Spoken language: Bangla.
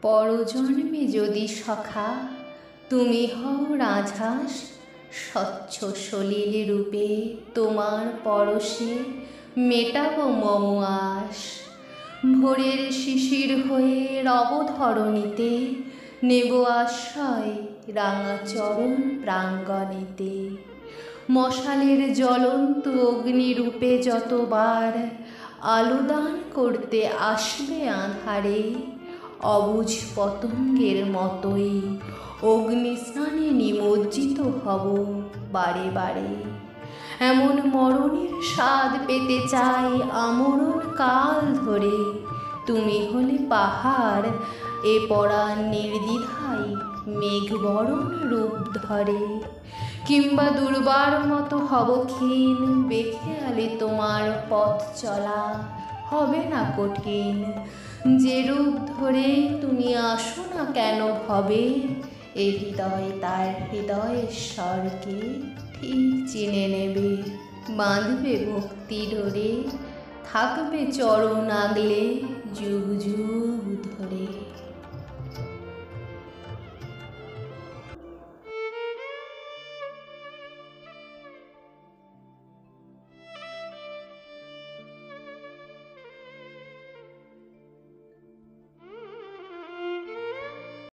পরজন্মে যদি সখা তুমি হও রাজহাঁস, স্বচ্ছ সলিল রূপে তোমার পরশে মেটাবো মম আশ। ভোরের শিশির হয়ে রব ধরণীতে, নেব আশ্রয় রাঙা চরণ প্রাঙ্গণেতে। মশালের জ্বলন্ত অগ্নিরূপে যতবার আলোদান করতে আসবে আঁধারে, অবুঝ পতঙ্গের মতোই অগ্নিস্নানে নিমজ্জিত হব বারে বারে। এমন মরণের স্বাদ পেতে চাই আমরণ কাল ধরে, তুমি হলে পাহাড় এ পরাণ নির্দ্বিধায় মেঘবরণ রূপ ধরে। কিংবা দুর্বার মতো হব ক্ষীণ, বেখেয়ালে তোমার পথ চলা হবে না কঠিন। যে রূপ ধরে তুমি আসো না কেন ভবে, এ হৃদয় তার হৃদয়ের স্বরকে ঠিক চিনে নেবে। বাঁধবে ভক্তি ডোরে, থাকবে চরণ আগলে যুগ যুগ